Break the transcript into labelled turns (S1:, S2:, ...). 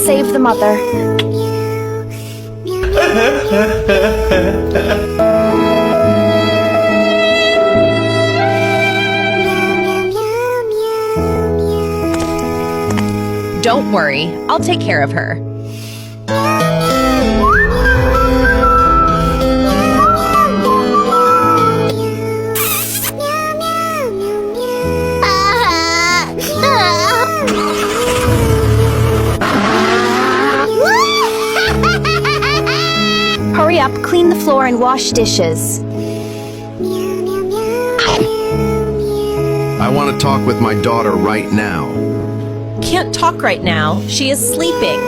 S1: Save the mother.
S2: Don't worry, I'll take care of her.
S1: Hurry up, clean the floor and wash dishes.
S3: I want to talk with my daughter right now.
S2: Can't talk right now. She is sleeping.